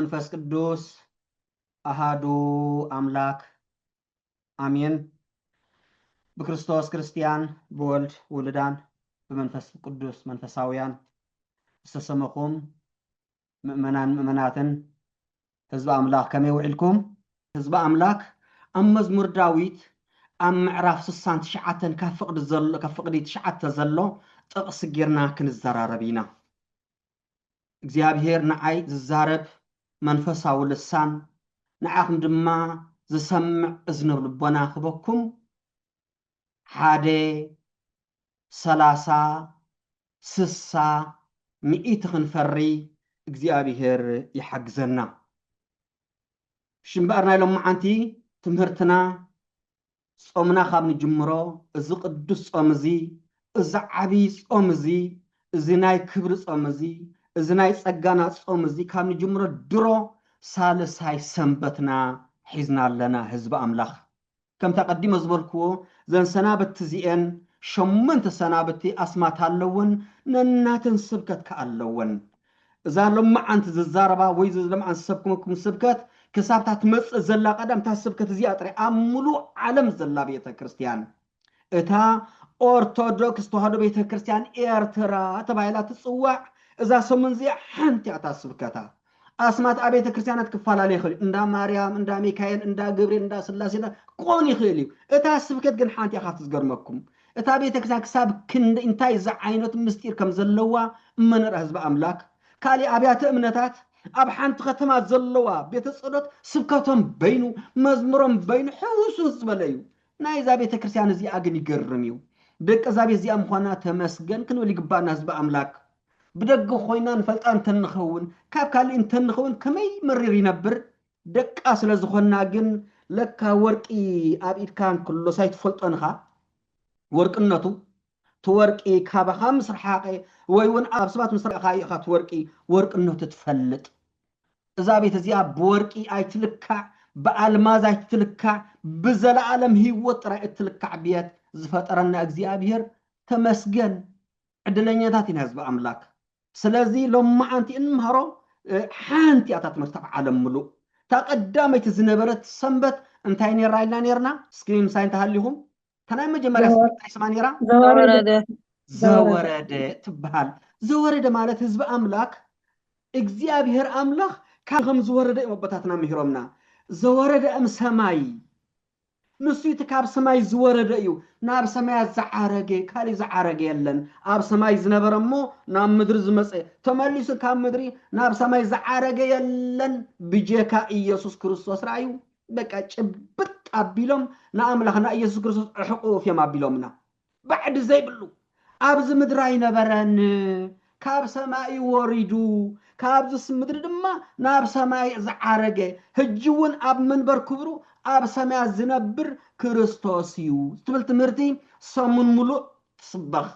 መንፈስ ቅዱስ አሃዱ አምላክ አሜን። በክርስቶስ ክርስቲያን በወልድ ውልዳን በመንፈስ ቅዱስ መንፈሳውያን ዝተሰመኹም ምእመናትን ህዝቢ አምላክ ከመይ ውዒልኩም? ህዝቢ አምላክ ኣብ መዝሙር ዳዊት ኣብ ምዕራፍ 69 ካብ ፍቅዲ 9 ዘሎ ጥቕሲ ጌርና ክንዘራረብ ኢና። እግዚአብሔር ንዓይ ዝዛረብ መንፈሳዊ ልሳን ንዓኹም ድማ ዝሰምዕ እዝኒ ልቦና ክበኩም 1 30 60 ክንፈሪ እግዚአብሔር ይሓግዘና። ሽምባር ናይሎም መዓንቲ ትምህርትና ጾምና ካብ ንጅምሮ እዚ ቅዱስ ጾም እዚ እዚ ዓብይ ጾም እዚ እዚ ናይ ክብሪ ጾም እዚ እዚ ናይ ጸጋና ጾም እዚ ካብ ንጅምሮ ድሮ ሳልሳይ ሰንበትና ሒዝና ኣለና ህዝቢ ኣምላኽ። ከም ተቀዲመ ዝበልክዎ ዘን ሰናብቲ እዚአን 8 ሰናብቲ ኣስማት ኣለውን ነናተን ስብከት ከኣለውን። እዛ ሎማዓንቲ ዝዛረባ ወይ ዝለምዓን ሰብኩምኩም ስብከት ክሳብታ ትመጽእ ዘላ ቀዳምታ ስብከት እዚኣ ጥራይ ኣብ ሙሉእ ዓለም ዘላ ቤተ ክርስቲያን እታ ኦርቶዶክስ ተዋህዶ ቤተ ክርስቲያን ኤርትራ ተባሂላ ትጽዋዕ እዛ ሰሙን እዚኣ ሓንቲ እታ ስብከታ ኣስማት ኣብ ቤተ ክርስቲያናት ክፈላለ ይኽእል እዩ። እንዳ ማርያም፣ እንዳ ሚካኤል፣ እንዳ ገብርኤል፣ እንዳ ስላሴ ክኾን ይኽእል እዩ። እታ ስብከት ግን ሓንቲ ኢኻ ትዝገርመኩም። እታ ቤተ ክርስቲያን ክሳብ ክንዲ እንታይ እዚ ዓይነት ምስጢር ከም ዘለዋ እመነርአ ህዝቢ ኣምላክ። ካልእ ኣብያተ እምነታት ኣብ ሓንቲ ከተማ ዘለዋ ቤተ ጸሎት ስብከቶም በይኑ መዝሙሮም በይኑ ሕውስውስ ዝበለ እዩ። ናይ እዛ ቤተ ክርስቲያን እዚኣ ግን ይገርም እዩ። ደቂ እዛ ቤት እዚኣ ምዃና ተመስገን ክንብል ይግባእና ህዝቢ ኣምላክ። ብደገ ኮይና ንፈልጣ እንተንኸውን ካብ ካልእ እንተንኸውን ከመይ መሪር ይነብር። ደቃ ስለ ዝኾና ግን ለካ ወርቂ ኣብ ኢድካ እንከሎ ሳይትፈልጦንኻ ወርቅነቱ ትወርቂ ካባኻ ምስ ረሓቐ ወይ እውን ኣብ ሰባት ምስ ረኣኻ ኢኻ ትወርቂ ወርቅነቱ ትፈልጥ። እዛ ቤት እዚኣ ብወርቂ ኣይትልካዕ፣ ብኣልማዝ ኣይትልካዕ፣ ብዘለዓለም ህይወት ጥራይ እትልካዕ ቤት ዝፈጠረና እግዚአብሔር ተመስገን። ዕድለኛታት ኢና ህዝቢ ኣምላክ። ስለዚ ሎማዓንቲ እንምሃሮ ሓንቲ እታ ትምህርቲ ኣብ ዓለም ሙሉእ ተቀዳመይቲ ዝነበረት ሰንበት እንታይ ነይራ ኢልና ነርና? ስክሪን ሳይ እንተሃሊኹም ተናይ መጀመርያ እንታይ ስማ ነይራ? ዘወረደ ትበሃል። ዘወረደ ማለት ህዝቢ ኣምላክ እግዚአብሔር ኣምላኽ ከም ዝወረደ እዮም ኣቦታትና ምሂሮምና። ዘወረደ እም ሰማይ ንሱ እቲ ካብ ሰማይ ዝወረደ እዩ። ናብ ሰማያት ዝዓረገ ካልእ ዝዓረገ የለን። ኣብ ሰማይ ዝነበረ እሞ ናብ ምድሪ ዝመፀ ተመሊሱ ካብ ምድሪ ናብ ሰማይ ዝዓረገ የለን። ብጀካ ኢየሱስ ክርስቶስ ረኣዩ በቃ ጭብጥ ኣቢሎም ንኣምላኽና ኢየሱስ ክርስቶስ ሕቁፍ እዮም ኣቢሎምና ባዕዲ ዘይብሉ ኣብዚ ምድሪ ኣይነበረን ካብ ሰማይ ወሪዱ ካብዚ ምድሪ ድማ ናብ ሰማይ ዝዓረገ ሕጂ እውን ኣብ መንበር ክብሩ ኣብ ሰማያት ዝነብር ክርስቶስ እዩ ትብል ትምህርቲ ሰሙን ሙሉእ ትስበኽ።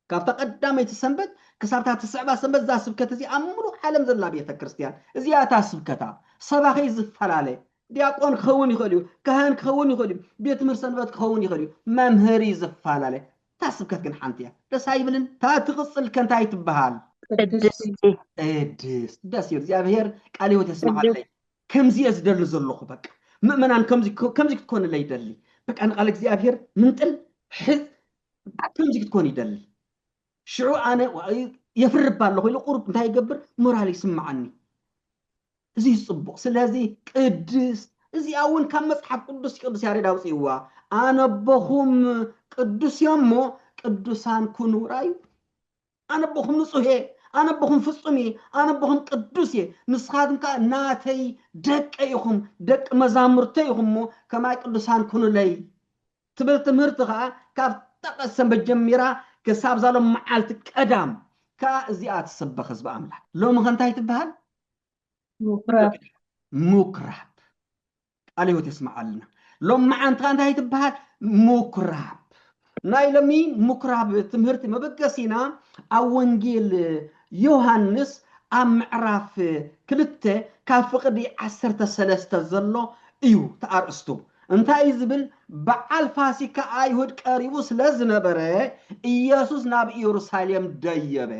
ካብታ ቀዳመይቲ ሰንበት ክሳብታ ትስዕባ ሰንበት እዛ ስብከት እዚ ኣብ ሙሉእ ዓለም ዘላ ቤተ ክርስቲያን እዚኣ እታ ስብከታ ሰባኺ ዝፈላለ ዲያቆን ክኸውን ይኽእል እዩ፣ ካህን ክኸውን ይኽእል እዩ፣ ቤት ትምህርቲ ሰንበት ክኸውን ይኽእል እዩ፣ መምህሪ ዝፈላለ እታ ስብከት ግን ሓንቲ እያ። ደስ ኣይብልን? እታ ትቕፅል ከንታይ ትበሃል? ቅድስት። ደስ ይብል። እግዚአብሔር ቃል ህይወት የስማዓለይ ከምዚ ዝደሊ ዘለኹ በቃ ምእመናን ከምዚ ክትኮን ይደሊ በቃ ንቃል እግዚአብሔር ምንጥል ሕዝ ከምዚ ክትኮን ይደሊ። ሽዑ ኣነ የፍርባ ኣለኹ ኢሉ ቁርብ እንታይ ይገብር ሞራል ይስማዓኒ። እዚ ይፅቡቕ። ስለዚ ቅድስት እዚኣ እውን ካብ መፅሓፍ ቅዱስ ያሬድ ኣውፅይዋ ኣነበኹም ቅዱስ እዮም እሞ ቅዱሳን ኩኑ ራዩ። ኣነበኹም ንጹህ እየ፣ ኣነበኹም ፍጹም እየ፣ ኣነበኹም ቅዱስ እየ፣ ንስኻትኩም ከዓ ናተይ ደቀ ኢኹም ደቂ መዛሙርተ ኢኹም እሞ ከማይ ቅዱሳን ኩኑለይ ትብል ትምህርቲ ከዓ ካብ ጠቐስ ሰንበት ጀሚራ ክሳብ ዛሎም መዓልቲ ቀዳም ከዓ እዚኣ ትስበኽ ህዝቢ ኣምላክ። ሎሚ ከንታይ ትበሃል? ምኩራብ። ቃል ህይወት የስማዓልና። ሎሚ መዓንቲ እንታይ ትበሃል? ምኩራብ። ናይ ሎሚ ምኩራብ ትምህርቲ መበገሲና ኣብ ወንጌል ዮሃንስ ኣብ ምዕራፍ 2 ካብ ፍቅዲ 13 ዘሎ እዩ ተኣርእስቱ። እንታይ ዝብል? በዓል ፋሲካ ኣይሁድ ቀሪቡ ስለ ዝነበረ ኢየሱስ ናብ ኢየሩሳሌም ደየበ።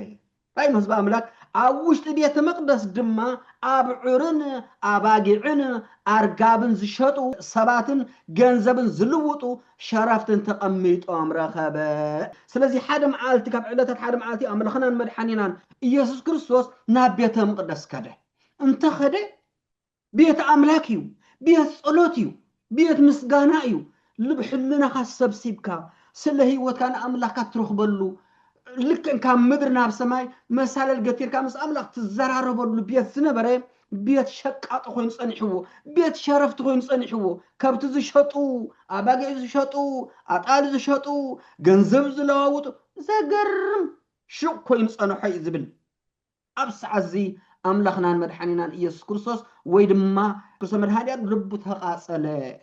ራይ ህዝቢ ኣምላክ أوشت بيت مقدس دما أبعرن أباقعن أرقابن زشطو سباتن جنزبن زلوطو شرفتن تقميت أمر خبا سلازي حادم عالتي كاب علتت حادم عالتي أملخنا المدحانينان إيسوس كريستوس ناب بيت مقدس كده انت خده بيت أملاكيو بيت صلوتيو بيت مسقانايو لبحلنا خاصة سيبكا سلهي وكان أملاكات تروح بلو لكن كان مدرنا بسماي مسألة القتير كان مس أملاك تزرع بلو بيت سنبري بيت شقات خوين صنحو بيت شرفت خوين صنحو كابت زشطو أباقع زشطو أطال زشطو جنزب زلاوتو زقرم شو خوين صنحي زبل أبس عزي أملاخنا مدحانينا إيسوس كريستوس ويدما كريستوس مدحانيات ربو تقاصله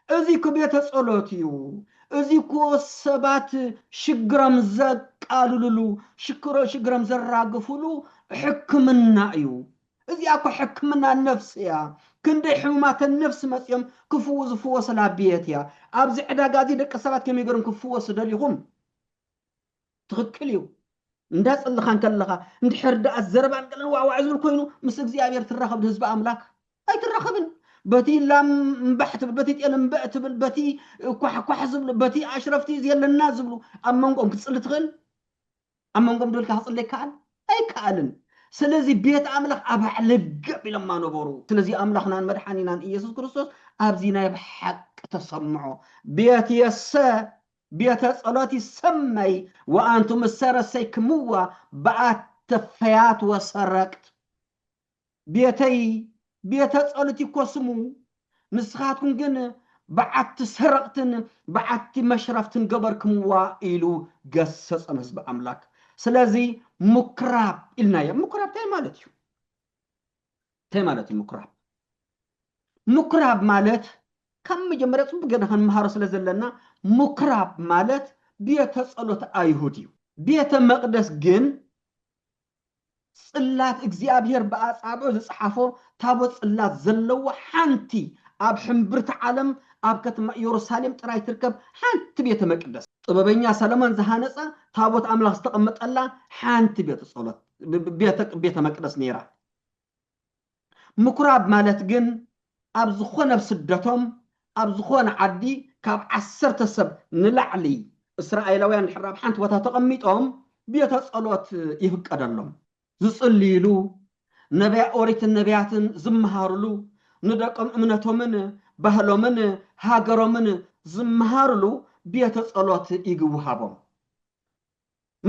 أزي كبيت صلوتيو أزي كو سبات شجرم زق قالولو شجرم زراقفولو حكمنا أيو أزي أكو حكمنا النفس يا كندي حمات النفس مسيم كفوز فوز العبيت يا أبزي عدا قادي دك سبات كم يقرن كفوز دليهم تغكليو እንዳስ ጽልኻን ከለኻ እንድሕር ዳ ዘረባን ቀለን ዋዕዋዕዙል ኮይኑ ምስ እግዚአብሔር ትራኸብ ህዝብ አምላክ ኣይትራኸብን በቲ ላም ምባሕት በቲ ጤል ምባዕት በቲ ኳሕ ዝብሉ በቲ አሽረፍቲ የለና ዝብሉ ኣብ መንጎም ክትጽሊ ትኽእል ኣብ መንጎም ደልካ ክጽሊ ይከኣል ኣይከኣልን ስለዚ ቤት አምላክ ኣብ ልገብ ኢሎማ ነበሩ ስለዚ አምላኽናን መድሓኒናን ኢየሱስ ክርስቶስ ኣብዚ ናይ ብሓቅ ተሰምዖ ቤት የሰ بيت صلاتي سمي وأنتم السرسي كموا بعد تفيات وسرقت بيت صلاتي كوسمو نسخاتكم جن بعد تسرقتن بعد مشرفتن قبر كموا إلو قصص أمس بأملاك سلازي مكراب إلنا يا مكراب تاي مالتي مكراب مالت كم جمرت بجنها مهارس لزلنا مكراب مالت بيت صلوت أيهودي بيت مقدس جن صلات إجزابير بأصحابه زصحفه تابوت صلات زلوا حنتي أب حنبرت عالم أب كتم يروسالم تراي تركب حنت بيت مقدس طبابينيا سلمان زهانسا تابوت أملاك استقمت الله حنت بيت صلوت بيت مقدس نيرا مكراب مالت جن أب زخون بسدتهم أب زخون عدي كاب عسرت السب نلعلي إسرائيلويان الحراب حنت وتتقميتهم بيت صلوت يفك أدلهم زصليلو نبي أوريت النبيات زمهارلو ندقم أمنتهم بهلومن هاجرمن زمهارلو بيت صلوت يجوهابهم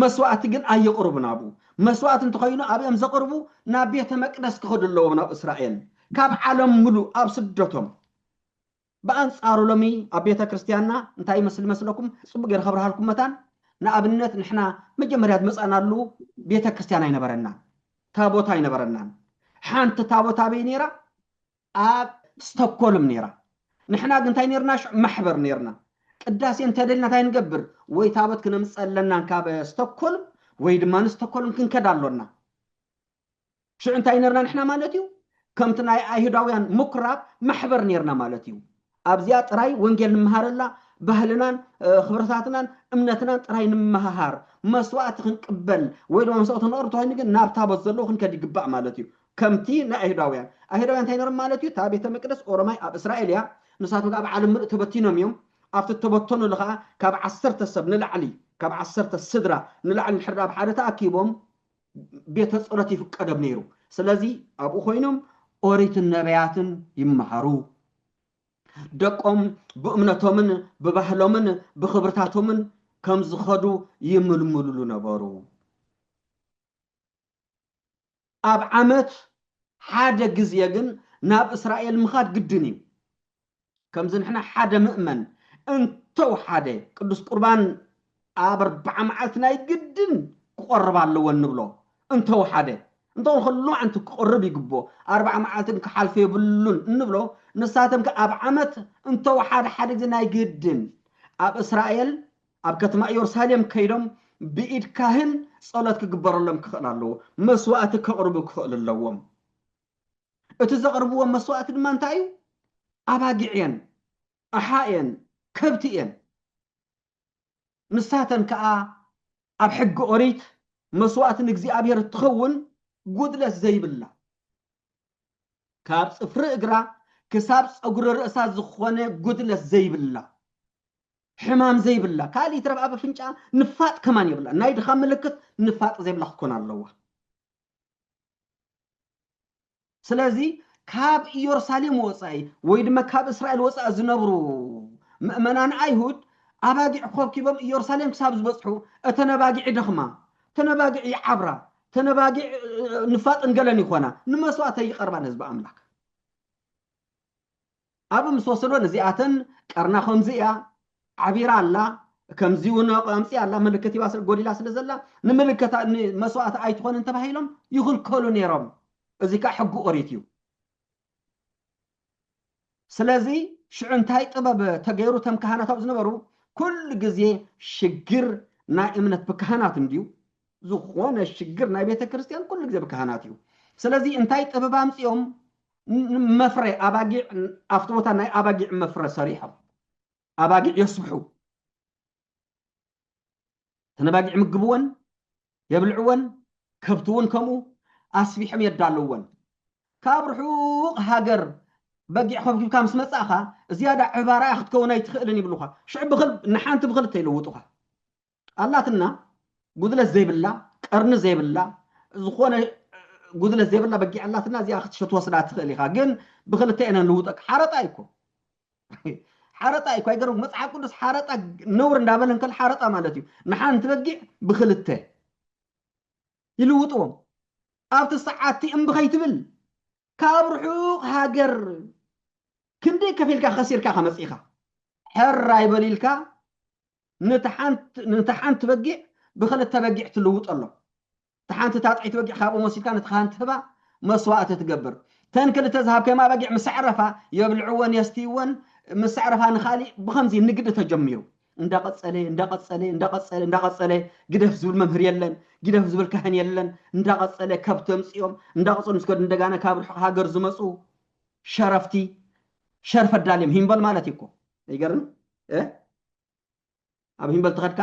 مسوات جن أي قربنا أبو مسوات تخيلوا أبي أم زقربو نبيت مقدس كخد اللون إسرائيل كاب عالم ملو أب سدتهم بأنصارو لمي أبيتا كريستيانا انتاي مسلكم صبق يرخبرها لكم متان نأبنت نحنا مجمريات مسأنا له بيتا كريستيانا ينبرنا تابوتا ينبرنا حانت تابوتا بينيرا ستوكولم نيرا نحنا قنتاي نيرناش محبر نيرنا قداسي انت دلنا تاي نقبر وي تابوت كنا مسألنا نكاب ستوكولم وي دمان ستوكولم كن كدالونا شو انتاي نيرنا نحنا مالتيو كمتنا أيهوداويان مكراب محبر نيرنا مالتيو أبزيات راي ونجل نمهارلا بهلنان خبرتاتنا أمنتنا راي نمهار مسوات خنقبل ويدو مسوات نقرب توهي نجن ناب تابت زلو خنكدي قبع مالتيو كمتي نا أيهوداويان تاينر مالتيو تابيت مقدس أورماي أب إسرائيليا نساتو قاب عالم تبتينهم يوم أفت التبتون لغا كاب عسرت السب نلعلي كاب عسرت السدرة نلعلي الحراب حارتا أكيبهم بيت صورتي في قدم نيرو سلازي أبو خوينهم أوريت النبيات يمهارو دقم بأمنتهم ببهلهم بخبرتاتهم كم زخدو يململو نبارو أب عمت حاجة جزيجن ناب إسرائيل مخاد قدني كم زنحنا حاجة مؤمن انتو حاجة قدس قربان أبر بعمعتنا يقدن قرب على اللون نبلو انتو حاجة انتو خلو عنتو قرب يقبو 4 معالتن كحال في بلون نبلو نساتم كأب عمت انتو حاجة زنا يقدن أب إسرائيل أب كتما يورساليم كيدم بإيد كاهن صلاة كقبر لهم كخلالو مسوات كقرب كخلالوهم اتزقربوا مسوات المانتايو أباقعين أحاين كبتين نساتن كأ أب حق أوريت مسوات نجزي أبير تخون ጉድለት ዘይብላ ካብ ጽፍሪ እግራ ክሳብ ፀጉሪ ርእሳ ዝኾነ ጉድለት ዘይብላ ሕማም ዘይብላ ካሊእ ትረብ ኣብ ኣፍንጫ ንፋጥ ከማን ይብላ ናይ ድኻም ምልክት ንፋጥ ዘይብላ ክትኮን ኣለዋ ስለዚ ካብ ኢየሩሳሌም ወፃኢ ወይ ድማ ካብ እስራኤል ወፃኢ ዝነብሩ ምእመናን ኣይሁድ ኣባጊዕ ኮብኪቦም ኢየሩሳሌም ክሳብ ዝበፅሑ እተነባጊዕ ደኽማ ተነባጊዕ ይዓብራ ተነባጊዕ ንፋጥን ገለን ይኾና ንመስዋዕተ ይቐርባን ህዝቢ ኣምላክ ኣብ ምስ ወሰዶን እዚኣተን ቀርና ከምዚኣ ዓቢራ ኣላ ከምዚ እውን ቀምፂ ኣላ ምልክት ይባስል ጎዲላ ስለ ዘላ ንምልክታ መስዋዕተ ኣይትኾንን ተባሂሎም ይኽልከሉ ነይሮም እዚ ከዓ ሕጊ ኦሪት እዩ ስለዚ ሽዑ እንታይ ጥበብ ተገይሩ ተም ካህናት ኣብ ዝነበሩ ኩሉ ግዜ ሽግር ናይ እምነት ብካህናት እንድዩ ዝኾነ ሽግር ናይ ቤተ ክርስቲያን ኩሉ ግዜ ብካህናት እዩ ስለዚ እንታይ ጥበብ ኣምፂኦም መፍረ ኣባጊዕ ኣብቲ ቦታ ናይ ኣባጊዕ መፍረ ሰሪሖም ኣባጊዕ የስብሑ ተነባጊዕ ምግብወን የብልዕወን ከብትውን ከምኡ ኣስቢሖም የዳልውወን ካብ ርሑቕ ሃገር በጊዕ ከብኪብካ ምስ መጻእኻ ዝያዳ ዕባራ ክትከውን ኣይትኽእልን ይብሉኻ ሽዑ ብኽል ንሓንቲ ብኽልተ ይለውጡኻ ኣላትና ጉድለት ዘይብላ ቀርኒ ዘይብላ ዝኾነ ጉድለት ዘይብላ በጊዕ ኣላትና እዚኣ ክትወስዳ ትኽእል ኢኻ ግን ብኽልተ ኢና ንልውጠቅ ሓረጣ ይኮ ሓረጣ ይኮ ኣይገርም መጽሓፍ ቅዱስ ሓረጣ ነውር እንዳበለ እንከል ሓረጣ ማለት እዩ ንሓንቲ በጊዕ ብኽልተ ይልውጥዎም ኣብቲ ሰዓቲ እምብኸይትብል ካብ ርሑቕ ሃገር ክንደይ ከፊልካ ኸሲርካ ከመፂኻ ሕራ ይበሊልካ ንተሓንቲ በጊዕ ብኽልተ በጊዕ ትልውጠሎ ተሓንቲ ታጥዒት በጊዕ ካብኡ መሲልካ ንተሓንቲ ህባ መስዋዕቲ ትገብር ተን ክልተ ዝሃብከማ በጊዕ ምስዕረፋ የብልዕወን የስትይወን ምስዕረፋ ንኻሊእ ብኸምዚ ንግዲ ተጀሚሩ እንዳቐፀለ ግደፍ ዝብል መምህር የለን ግደፍ ዝብል ካህን የለን እንዳቐፀለ ከብቲ ኣምፂኦም እንዳቐፀሉ ምስከዱ እንደጋነ ካብ ርሑቕ ሃገር ዝመፁ ሸረፍቲ ሸርፈ ዳልዮም ሂምበል ማለት ይኮ ይገርም ኣብ ሂምበል ተኸድካ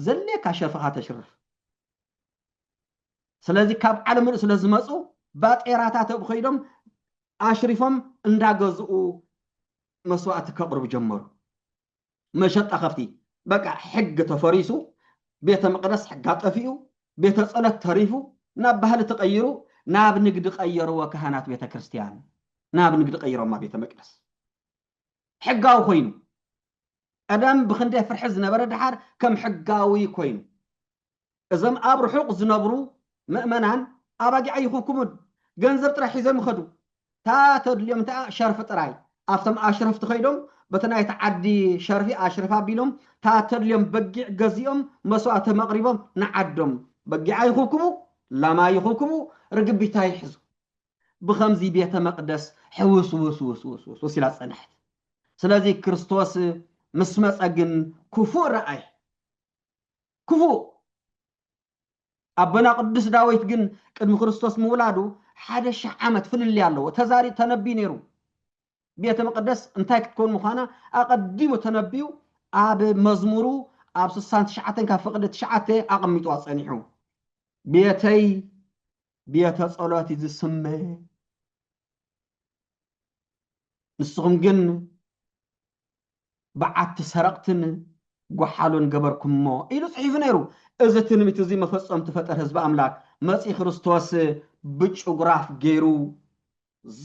ዘለካ ሸርፍኻ ተሽርፍ ስለዚ ካብ ዓለም ርእስ ስለዝመፁ ባጤራታት ኣብ ኸይዶም ኣሽሪፎም እንዳገዝኡ መስዋዕቲ ከቕርቡ ጀመሩ መሸጣ ከፍቲ በቃ ሕግ ተፈሪሱ ቤተ መቅደስ ሕጋ ጠፊኡ ቤተ ጸሎት ተሪፉ ናብ ባህሊ ተቀይሩ ናብ ንግዲ ቀየርዎ ካህናት ቤተ ክርስቲያን ናብ ንግዲ ቀይሮማ ቤተ መቅደስ ሕጋዊ ኮይኑ ቀደም ብክንደይ ፍርሒ ዝነበረ ድሓር ከም ሕጋዊ ኮይኑ እዞም ኣብ ርሑቕ ዝነብሩ ምእመናን ኣባጊዕ ይኹኩሙን ገንዘብ ጥራይ ሒዞም ይኸዱ ታ ተድልዮም ታ ሸርፊ ጥራይ ኣብቶም ኣሽረፍቲ ኸይዶም በተናይት ዓዲ ሸርፊ ኣሽረፋ ቢሎም ታ ተድልዮም በጊዕ ገዚኦም መስዋዕቲ መቕሪቦም ንዓዶም በጊዕ ይኹኩሙ ላማ ይኹኩሙ ርግቢታ ይሕዙ ብኸምዚ ቤተ መቅደስ ሕውስ ውስ ኢላ ፀንሐት ስለዚ ክርስቶስ ምስ መፀ ግን ክፉእ ረኣይ ክፉእ ኣቦና ቅዱስ ዳዊት ግን ቅድሚ ክርስቶስ ምውላዱ 1000 ዓመት ፍልል ኣለዎ ተዛሪ ተነቢ ነይሩ ቤተ መቅደስ እንታይ ክትኮን ምዃና ኣቐዲሙ ተነቢዩ ኣብ መዝሙሩ ኣብ 69 ካብ ፍቕዲ 9 ኣቐሚጡ ኣፀኒሑ ቤተይ ቤተ ጸሎት ዝስመ ንስኹም ግን በዓቲ ሰረቕትን ጓሓሎን ገበርኩሞ ኢሉ ጽሒፉ ነይሩ እዚ ትንቢት እዚ መፈጸም ተፈጠር ህዝቢ ኣምላክ መጺ ክርስቶስ ብጭጉራፍ ገይሩ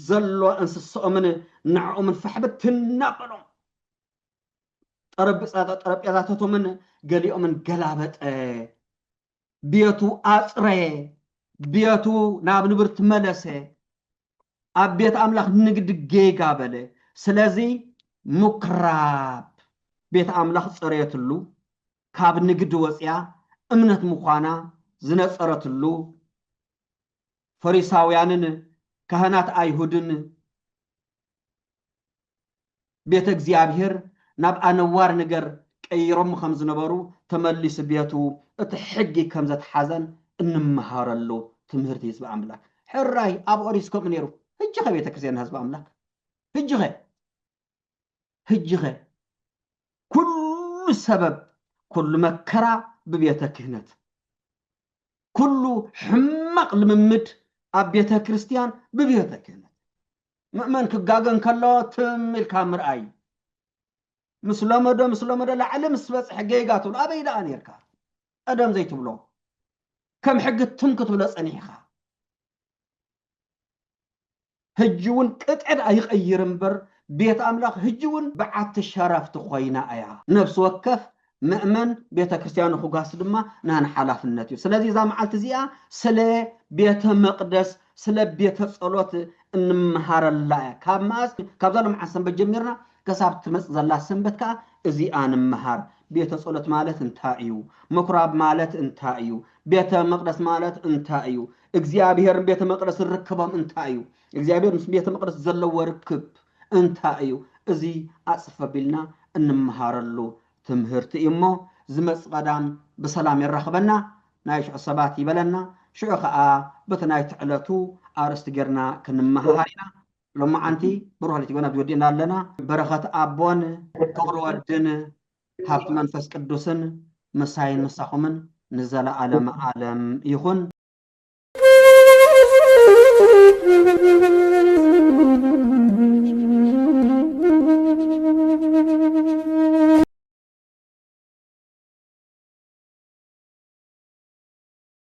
ዘሎ እንስሶምን ንዕኦምን ፈሕበት ትናቀሎም ጠረጴዛታቶምን ገሊኦምን ገላበጠ ቤቱ ኣጽረየ ቤቱ ናብ ንብርት መለሰ ኣብ ቤት ኣምላክ ንግዲ ጌጋ በለ ስለዚ ምኩራብ ቤት ኣምላክ ጽረየትሉ ካብ ንግዲ ወፅያ እምነት ምዃና ዝነጸረትሉ ፈሪሳውያንን ካህናት ኣይሁድን ቤተ እግዚአብሔር ናብ ኣነዋር ነገር ቀይሮም ከም ዝነበሩ ተመሊስ ቤቱ እቲ ሕጊ ከም ዘተሓዘን እንመሃረሉ ትምህርቲ ህዝቢ ኣምላክ ሕራይ ኣብ ኦሪስ ከም ነይሩ ሕጂ ቤተ ክርስቲያን ህዝቢ ኣምላክ ሕጂ ኩሉ ሰበብ ኩሉ መከራ ببيت كهنت كل حمق لممد أبيته كريستيان ببيته كهنة مؤمن كجاجن كلا تمل كامر أي مسلمة ده لعلم سبس حقيقاته أبي ده أنيركا أدم زي تبلو كم حق تمكت ولا أنيخا هجون قطعد أيق أيرمبر بيت أملاك هجون بعد الشرف تخوينا أيا نفس وكف مؤمن بيت كريستيان خوغاس دما نان حلاف النتيو سلازي زام عالت زيا سلا بيت مقدس سلا بيت صلوت انمهار الله كاماس كابزالو محسن بجميرنا كسابت مص زلا سنبتكا ازي ان مهار بيت صلوت مالت انتايو مكراب مالت انتايو بيت مقدس مالت انتايو እግዚአብሔር ቤተ መቅደስ ርክቦም እንታዩ እግዚአብሔር ምስ ቤተ መቅደስ ዘለዎ ርክብ እንታዩ እዚ አጽፈቢልና እንመሃረሉ ትምህርት እሞ ዝመጽ ቀዳም በሰላም ይረኽበና ናይ ሽዑ ሰባት ይበለና ሽዑ ከዓ በተናይ ትዕለቱ አርስት ጌርና ክንመሃሪና ሎማዓንቲ ብሩሃሊት ይጎና ብወዲና ኣለና በረኸት አቦን ፍቅሪ ወድን ሃብቲ መንፈስ ቅዱስን መሳይን መሳኹምን ንዘለዓለመ ዓለም ይኹን